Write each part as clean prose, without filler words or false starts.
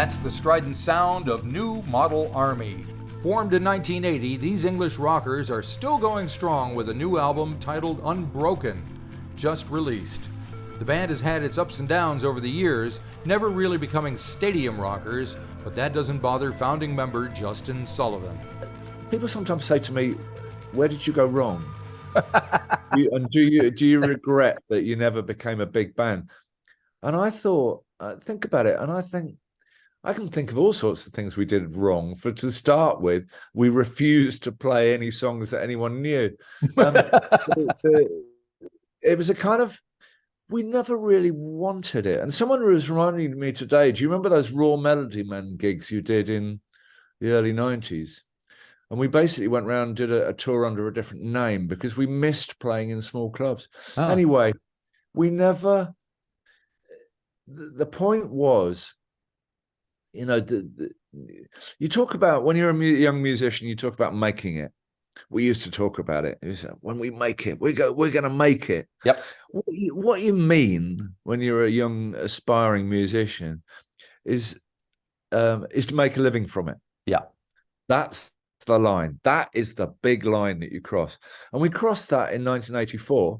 That's the strident sound of New Model Army. Formed in 1980, these English rockers are still going strong with a new album titled Unbroken, just released. The band has had its ups and downs over the years, never really becoming stadium rockers, but that doesn't bother founding member Justin Sullivan. People sometimes say to me, where did you go wrong? And do you regret that you never became a big band? And I thought, think about it, and I think, I can think of all sorts of things we did wrong. For to start with, we refused to play any songs that anyone knew. It was a kind of, we never really wanted it. And someone was reminding me today, do you remember those Raw Melody Men gigs you did in the early 90s? And we basically went around and did a tour under a different name because we missed playing in small clubs. Oh. Anyway, we never, the point was, you know, you talk about, when you're a young musician, you talk about making it. We used to talk about it. It was, when we make it, we're going to make it. Yep. What you mean when you're a young aspiring musician is to make a living from it. Yeah. That's the line. That is the big line that you cross. And we crossed that in 1984.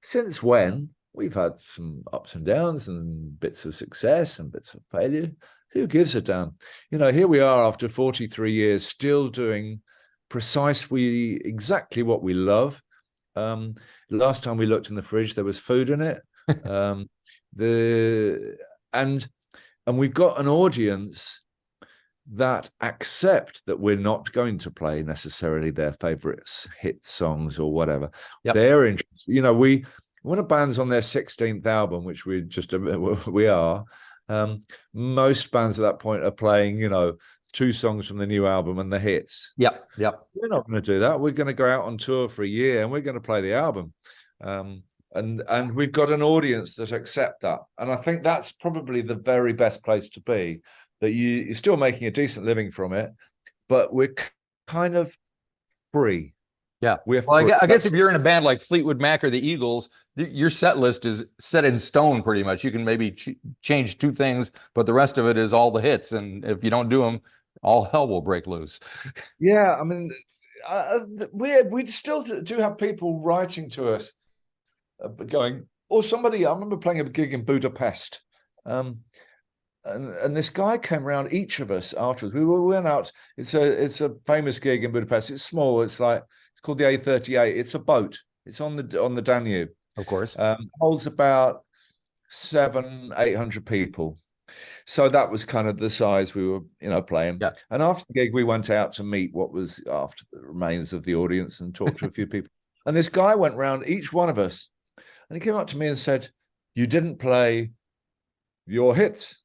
Since when, we've had some ups and downs and bits of success and bits of failure. Who gives a damn? You know, here we are after 43 years, still doing precisely exactly what we love. Last time we looked in the fridge, there was food in it. And we've got an audience that accept that we're not going to play necessarily their favorite hit songs or whatever. Yep. They're interested. You know, when a band's on their 16th album, which we are. Most bands at that point are playing, you know, 2 songs from the new album and the hits. Yep. We're not going to do that. We're going to go out on tour for a year and we're going to play the album. And we've got an audience that accept that. And I think that's probably the very best place to be, that you're still making a decent living from it, but we're kind of free. Yeah. Well, I guess if you're in a band like Fleetwood Mac or the Eagles, your set list is set in stone pretty much. You can maybe change 2 things, but the rest of it is all the hits. And if you don't do them, all hell will break loose. Yeah, I mean, we still do have people writing to us going, or somebody, I remember playing a gig in Budapest. And this guy came around each of us afterwards. We went out. It's a famous gig in Budapest. It's small. It's called the A38. It's a boat. It's on the Danube. Of course. Holds about 700-800 people. So that was kind of the size we were, you know, playing. Yeah. And after the gig, we went out to meet what was after the remains of the audience and talked to a few people. And this guy went round each one of us, and he came up to me and said, "You didn't play your hits.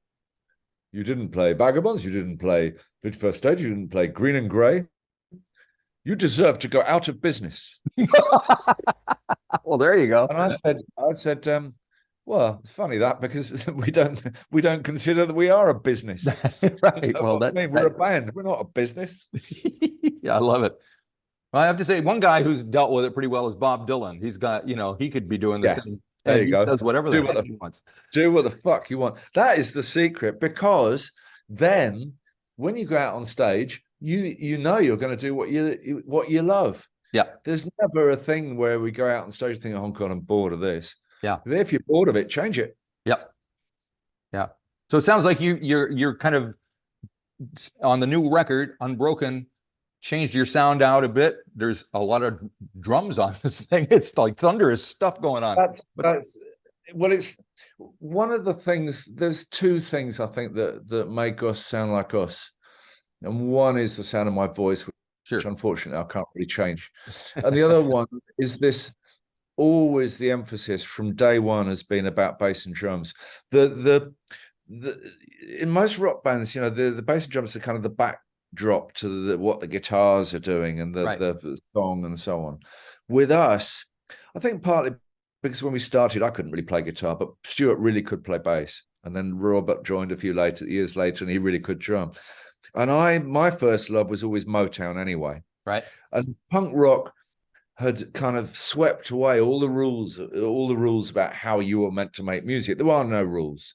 You didn't play Vagabonds. You didn't play 51st Stage. You didn't play Green and Grey. You deserve to go out of business." Well, there you go. And I said, well, it's funny that, because we don't consider that we are a business. Right. You know, well, we're a band. We're not a business. Yeah, I love it. Well, I have to say, one guy who's dealt with it pretty well is Bob Dylan. He's got, you know, he could be doing the same. There you go. Does whatever the heck he wants. Do what the fuck you want. That is the secret, because then when you go out on stage, you know you're going to do what you love. Yeah. There's never a thing where we go out on stage and think, "Oh God, I'm bored of this." Yeah. If you're bored of it, change it. Yep. Yeah. So it sounds like you're kind of on the new record, Unbroken, changed your sound out a bit. There's a lot of drums on this thing. It's like thunderous stuff going on. It's one of the things. There's 2 things I think that make us sound like us, and one is the sound of my voice, which unfortunately I can't really change, and the other one is this. Always the emphasis from day one has been about bass and drums. In most rock bands, you know, the bass and drums are kind of the backdrop to what the guitars are doing and the song and so on. With us, I think partly because when we started, I couldn't really play guitar, but Stuart really could play bass. And then Robert joined a few years later, and he really could drum. And my first love was always Motown anyway. Right. And punk rock had kind of swept away all the rules about how you were meant to make music. There are no rules.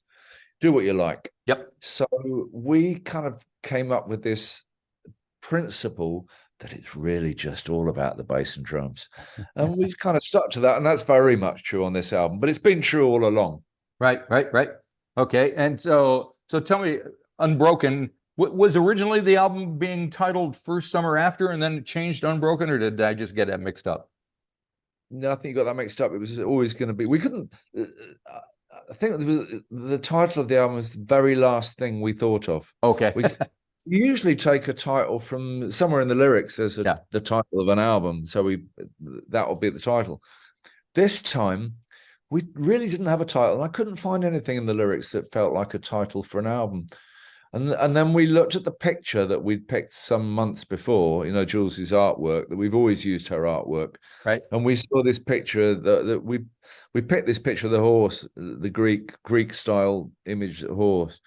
do what you like. Yep. So we kind of came up with this principle that it's really just all about the bass and drums. And we've kind of stuck to that. And that's very much true on this album, but it's been true all along. Right. Okay. And so tell me, Unbroken was originally the album being titled First Summer After, and then it changed to Unbroken, or did I just get that mixed up? No, I think you got that mixed up. It was always going to be. We couldn't. I think the title of the album was the very last thing we thought of. Okay. We usually take a title from somewhere in the lyrics. There's the title of an album, so that will be the title. This time, we really didn't have a title. I couldn't find anything in the lyrics that felt like a title for an album. And then we looked at the picture that we'd picked some months before, you know, Jules's artwork, that we've always used her artwork. Right. And we saw this picture that we picked this picture of the horse, the Greek style image of the horse.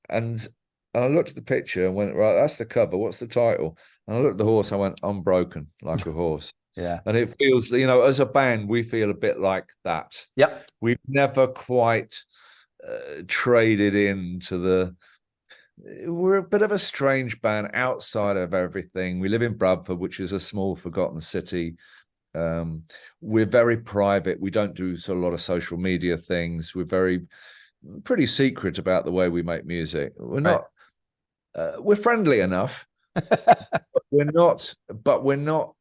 And I looked at the picture and went, right, that's the cover. What's the title? And I looked at the horse, I went, Unbroken, like a horse. Yeah. And it feels, you know, as a band, we feel a bit like that. Yep. We've never quite traded into we're a bit of a strange band outside of everything. We live in Bradford, which is a small, forgotten city. We're very private. We don't do a lot of social media things. We're pretty secret about the way we make music. We're not, we're friendly enough, but we're not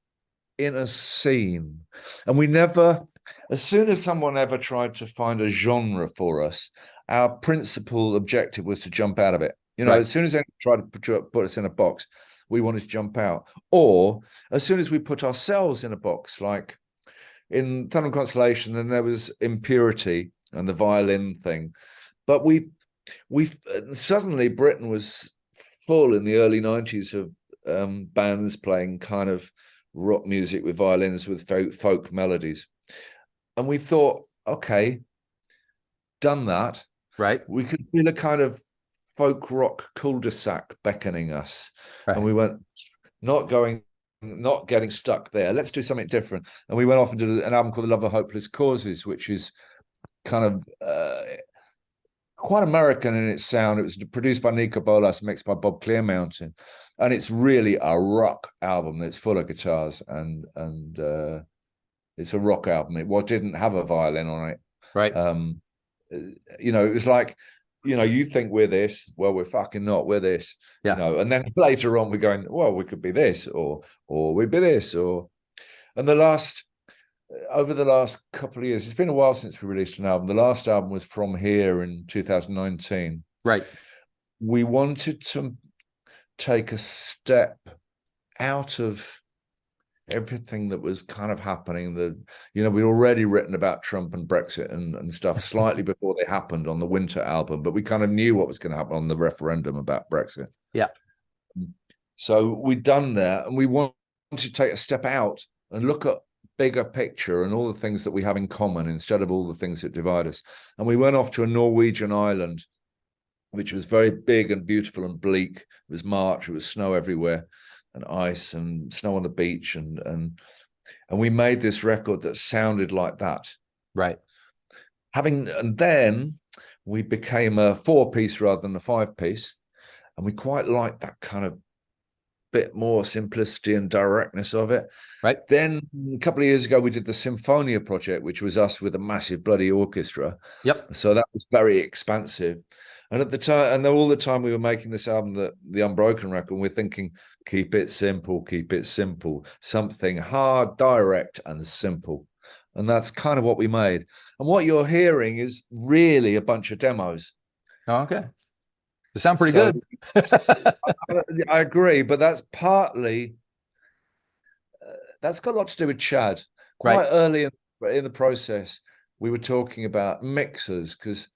in a scene. And we never, as soon as someone ever tried to find a genre for us, our principal objective was to jump out of it. You know, as soon as anyone tried to put us in a box, we wanted to jump out. Or as soon as we put ourselves in a box, like in Tunnel Constellation, then there was Impurity and the violin thing. But we suddenly Britain was full in the early 90s of bands playing kind of rock music with violins with folk melodies. And we thought, okay, done that. Right. We could feel a kind of folk rock cul-de-sac beckoning us. Right. And we went, not getting stuck there. Let's do something different. And we went off and did an album called The Love of Hopeless Causes, which is kind of quite American in its sound. It was produced by Nico Bolas, mixed by Bob Clearmountain. And it's really a rock album that's full of guitars and it's a rock album. It didn't have a violin on it. Right. You know, it was like, you know, you think we're this, well, we're fucking not, we're this, you know, and then later on we're going, well, we could be this, or we'd be this, and over the last couple of years, it's been a while since we released an album. The last album was From Here in 2019. Right. We wanted to take a step out of everything that was kind of happening. You know, we'd already written about Trump and Brexit and stuff slightly before they happened on the Winter album, but we kind of knew what was going to happen on the referendum about Brexit. Yeah. So we'd done that, and we wanted to take a step out and look at bigger picture and all the things that we have in common instead of all the things that divide us. And we went off to a Norwegian island, which was very big and beautiful and bleak. It was March, it was snow everywhere, and ice and snow on the beach, and we made this record that sounded like that. Right. And then we became a 4-piece rather than a 5-piece, and we quite liked that kind of bit more simplicity and directness of it. Right. Then a couple of years ago, we did the Symphonia project, which was us with a massive bloody orchestra. Yep. So that was very expansive. And at the time, and all the time we were making this album, the Unbroken record, we're thinking, keep it simple, something hard, direct, and simple. And that's kind of what we made. And what you're hearing is really a bunch of demos. Oh, okay. They sound pretty good. I agree, but that's partly, that's got a lot to do with Chad. Quite early in the process, we were talking about mixers, because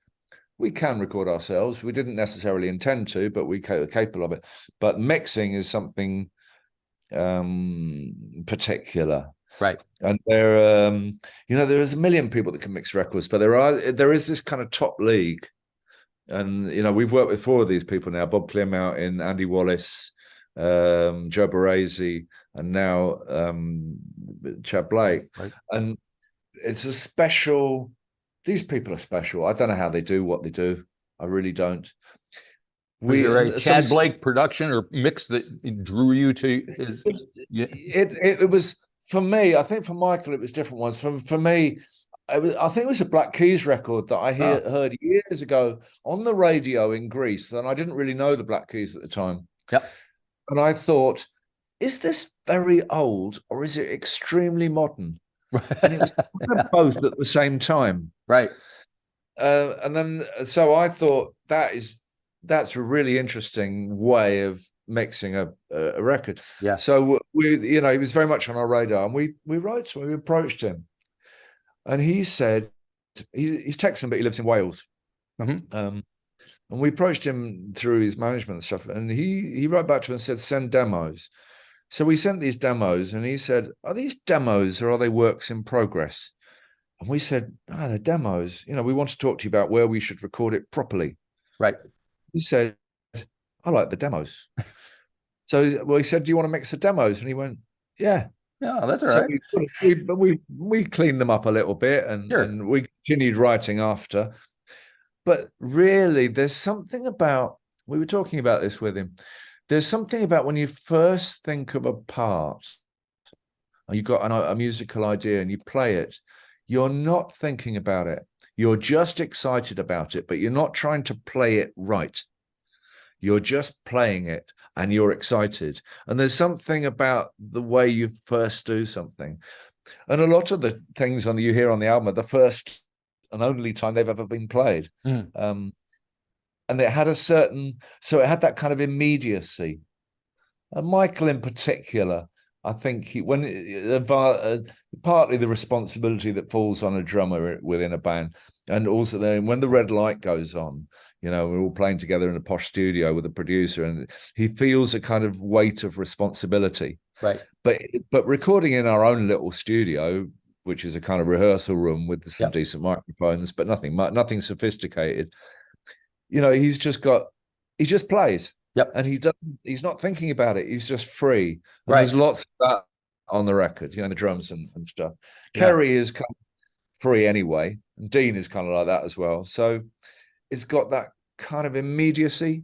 we can record ourselves. We didn't necessarily intend to, but we are capable of it. But mixing is something particular. Right. And there, you know, there's a million people that can mix records, but there is this kind of top league. And, you know, we've worked with 4 of these people now, Bob Clearmountain, Andy Wallace, Joe Barresi, and now Chad Blake. Right. And it's a special, these people are special. I don't know how they do what they do. I really don't. Was there a Chad Blake production or mix that drew you to? It was, for me, I think for Michael it was different ones. For me, I think it was a Black Keys record that I heard years ago on the radio in Greece, and I didn't really know the Black Keys at the time. Yep. And I thought, is this very old or is it extremely modern? And it was kind of both at the same time. Right. And then, so I thought that's a really interesting way of mixing a record. Yeah. So he was very much on our radar, and we wrote to him, we approached him, and he said he's Texan, but he lives in Wales. Mm-hmm. And we approached him through his management and stuff, and he wrote back to us and said, send demos. So we sent these demos, and he said, are these demos or are they works in progress? And we said, they're demos. We want to talk to you about where we should record it properly. Right. He said, I like the demos. So he said, do you want to mix the demos? And he went, yeah. Yeah, that's all right. We cleaned them up a little bit, and we continued writing after. But really, there's something about, we were talking about this with him, there's something about when you first think of a part, and you've got a musical idea and you play it, you're not thinking about it. You're just excited about it, but you're not trying to play it right. You're just playing it and you're excited. And there's something about the way you first do something. And a lot of the things you hear on the album are the first and only time they've ever been played. And it had it had that kind of immediacy. And Michael in particular, I think partly the responsibility that falls on a drummer within a band, and also then when the red light goes on, we're all playing together in a posh studio with a producer, and he feels a kind of weight of responsibility. Right. But recording in our own little studio, which is a kind of rehearsal room with some decent microphones, but nothing sophisticated. He just plays. Yep. And he's not thinking about it. He's just free. And right. There's lots of that on the record, the drums and stuff. Yeah. Kerry is kind of free anyway. And Dean is kind of like that as well. So it's got that kind of immediacy.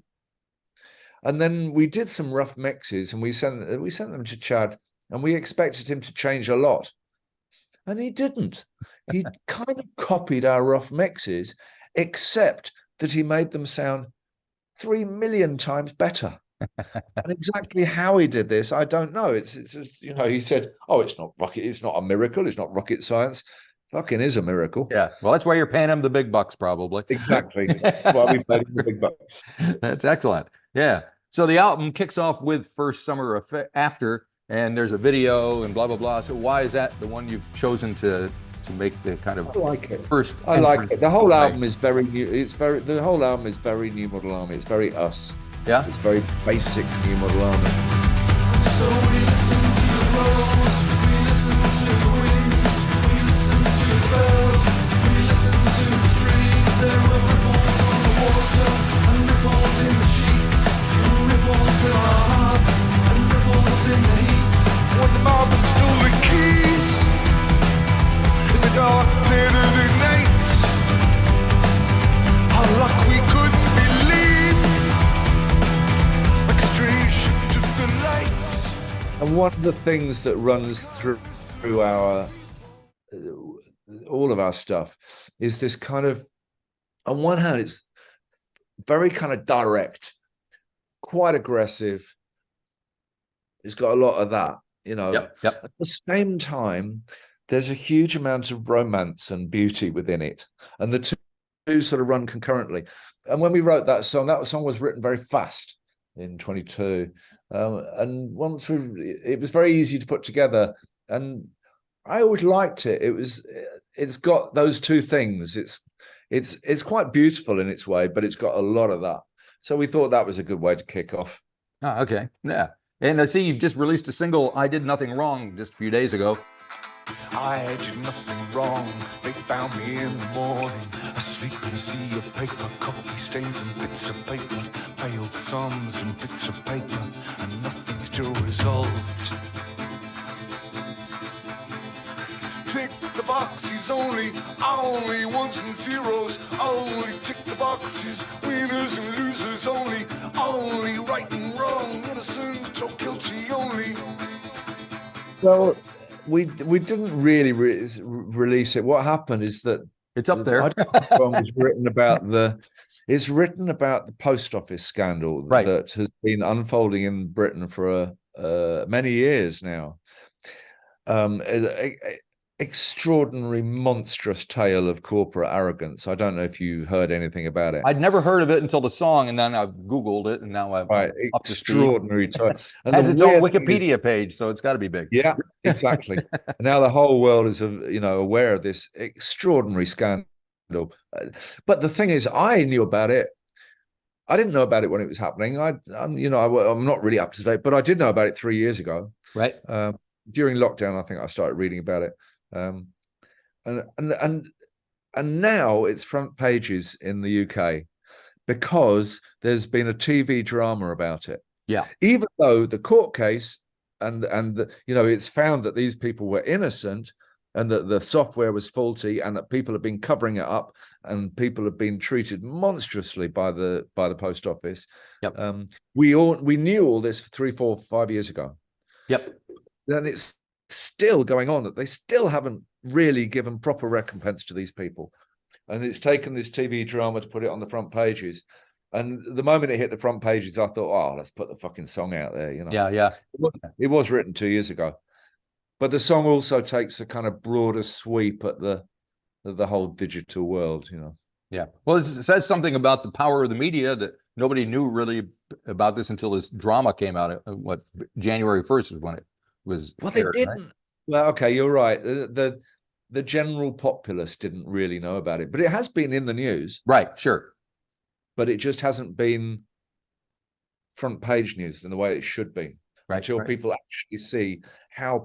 And then we did some rough mixes, and we sent them to Chad, and we expected him to change a lot. And he didn't. He kind of copied our rough mixes, except that he made them sound 3 million times better. And exactly how he did this, I don't know. It's he said, it's not a miracle, it's not rocket science. Fucking is a miracle. Yeah. Well, that's why you're paying him the big bucks, probably. Exactly. That's why we paid him the big bucks. That's excellent. Yeah. So the album kicks off with First Summer After, and there's a video and blah, blah, blah. So why is that the one you've chosen to make the kind of first? I like it. The whole album is very new. The whole album is very New Model Army. It's very us. Yeah. It's very basic New Model Army. So we listen to the road, we listen to the wind, we listen to the birds, we listen to the trees. There are ripples on the water, and ripples in the sheets, and ripples in our hearts, and ripples in the heat. When the marble stole the keys in the dark dead of the night, our luck we couldn't believe, like a strange shift of the light. And one of the things that runs through our all of our stuff is this kind of, on one hand, it's very kind of direct, quite aggressive. It's got a lot of that, Yep. At the same time, there's a huge amount of romance and beauty within it, and the two sort of run concurrently. And when we wrote that song was written very fast in 22, and once it was very easy to put together, and I always liked it. It's got those two things. It's quite beautiful in its way, but it's got a lot of that. So we thought that was a good way to kick off. Oh, okay. Yeah. And I see you've just released a single, I Did Nothing Wrong, just a few days ago. I did nothing wrong. They found me in the morning, asleep in a sea of paper, coffee stains and bits of paper, failed sums and bits of paper, and nothing's still resolved. Tick the boxes, only ones and zeros, only tick the boxes, winners and losers, only right and wrong, innocent or guilty, only. Well, we didn't really release it. What happened is that It's up there. was written about it's written about the post office scandal Right. that has been unfolding in Britain for many years now. Extraordinary, monstrous tale of corporate arrogance. I don't know if you heard anything about it. I'd never heard of it until the song, and then I've Googled it, and now I'm up to speed. Extraordinary tale. Has its own Wikipedia page, so it's got to be big. Yeah, exactly. Now the whole world is, aware of this extraordinary scandal. But the thing is, I knew about it. I didn't know about it when it was happening. I'm not really up to date, but I did know about it 3 years ago. Right. During lockdown, I think I started reading about it. And now it's front pages in the UK because there's been a TV drama about it. Yeah. Even though the court case it's found that these people were innocent and that the software was faulty and that people have been covering it up and people have been treated monstrously by the post office. Yep. We knew all this 3, 4, 5 years ago. Yep. Then it's still going on, that they still haven't really given proper recompense to these people. And it's taken this TV drama to put it on the front pages. And the moment it hit the front pages, I thought, oh, let's put the fucking song out there, Yeah. It was written 2 years ago. But the song also takes a kind of broader sweep at the whole digital world, Yeah. Well, it says something about the power of the media that nobody knew really about this until this drama came out. January 1st is when it was. Well, they didn't. Right? Well, okay, you're right. The general populace didn't really know about it, but it has been in the news. Right. Sure. But it just hasn't been front page news in the way it should be. Right, until people actually see how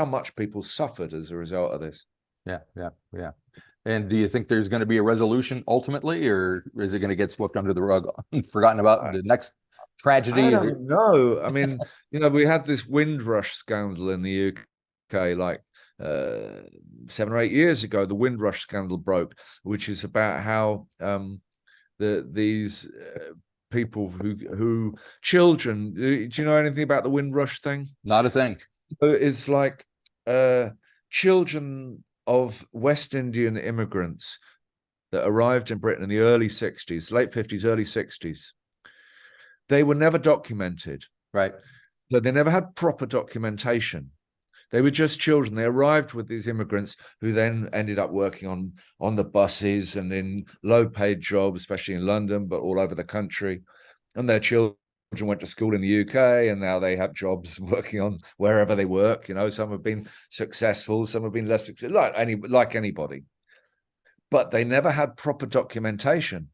much people suffered as a result of this. Yeah. And do you think there's going to be a resolution ultimately, or is it going to get swept under the rug and forgotten about the next tragedy? I don't know. I mean, we had this Windrush scandal in the UK like 7 or 8 years ago. The Windrush scandal broke, which is about how these people children. Do you know anything about the Windrush thing? Not a thing. It's like children of West Indian immigrants that arrived in Britain in the early 60s, late 50s, early 60s. They were never documented. Right. So they never had proper documentation. They were just children. They arrived with these immigrants who then ended up working on the buses and in low-paid jobs, especially in London, but all over the country. And their children went to school in the UK, and now they have jobs working on wherever they work. Some have been successful, some have been less successful, like anybody. But they never had proper documentation.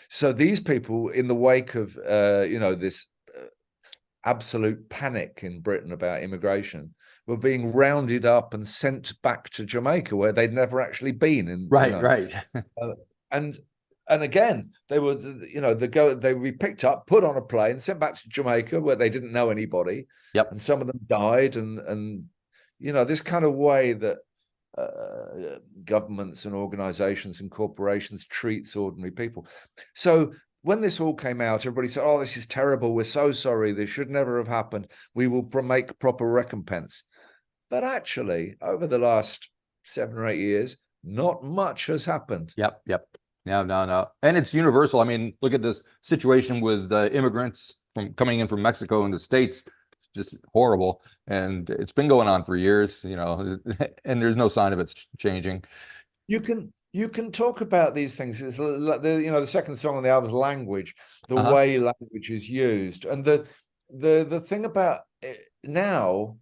So these people, in the wake of this absolute panic in Britain about immigration, were being rounded up and sent back to Jamaica, where they'd never actually been. Right. And again, they would, they would be picked up, put on a plane, sent back to Jamaica, where they didn't know anybody. Yep. And some of them died, and this kind of way that governments and organizations and corporations treats ordinary people. So when this all came out, everybody said, oh, this is terrible. We're so sorry. This should never have happened. We will make proper recompense. But actually, over the last 7 or 8 years, not much has happened. Yep. No. And it's universal. I mean, look at this situation with immigrants coming in from Mexico and the States. It's just horrible. And it's been going on for years, and there's no sign of it changing. You can talk about these things. It's like the second song on the album is language, the way language is used. And the thing about it now,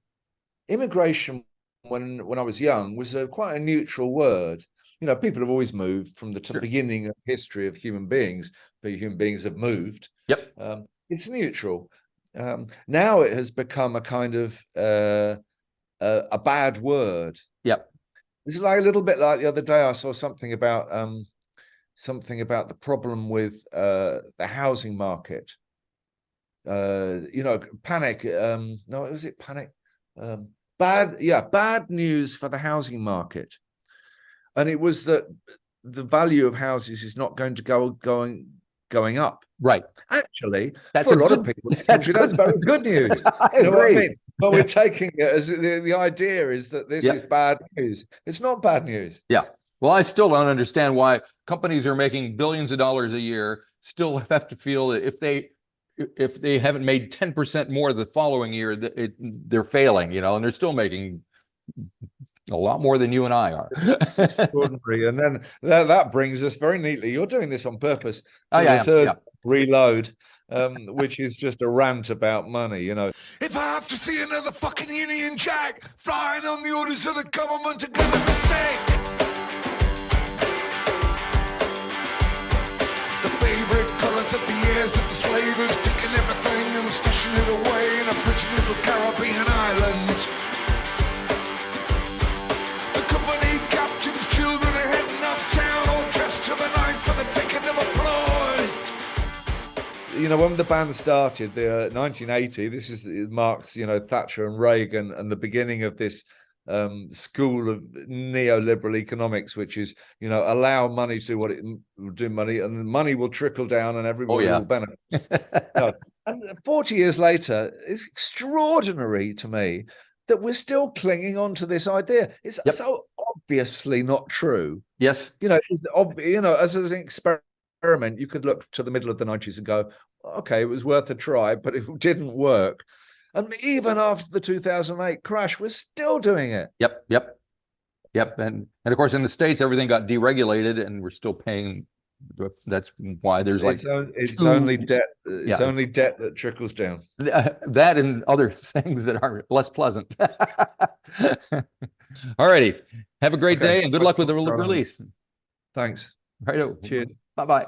immigration, when I was young, was quite a neutral word. People have always moved from the beginning of history of human beings, but human beings have moved. Yep. It's neutral. Now it has become a kind of a bad word. Yep. It's like a little bit like the other day I saw something about the problem with the housing market. Panic. No, was it panic? Bad news for the housing market. and it was that the value of houses is not going to going up. Right. Actually, That's for a lot of people, that's very good news. I You know what I agree. mean? But we're taking it as the idea is that this is bad news. It's not bad news. Yeah. Well, I still don't understand why companies are making billions of dollars a year still have to feel that if they haven't made 10% more the following year, they're failing, you know, and they're still making a lot more than you and I are. Extraordinary. And then that brings us very neatly. You're doing this on purpose. To yeah, the third reload, which is just a rant about money, you know. If I have to see another fucking Union Jack flying on the orders of the government to government's sake. The favorite colors of the ears of the slavers, taking everything and stashing it away in a pretty little Caribbean island. The company captains' children are heading uptown, all dressed to the nines for the taking of applause. You know, when the band started, the 1980, this marks, you know, Thatcher and Reagan and the beginning of this school of neoliberal economics, which is, you know, allow money to do what it do money, and the money will trickle down and everybody will benefit. No. And 40 years later, it's extraordinary to me that we're still clinging on to this idea. It's so obviously not true. Yes. You know, as an experiment, you could look to the middle of the 90s and go, okay, it was worth a try, but it didn't work. And even after the 2008 crash, we're still doing it. Yep. And of course, in the States, everything got deregulated, and we're still paying. That's why there's it's only debt. It's only debt that trickles down. That and other things that are less pleasant. All righty. Have a great day, and good luck with the release. Thanks. Right. Cheers. Bye-bye.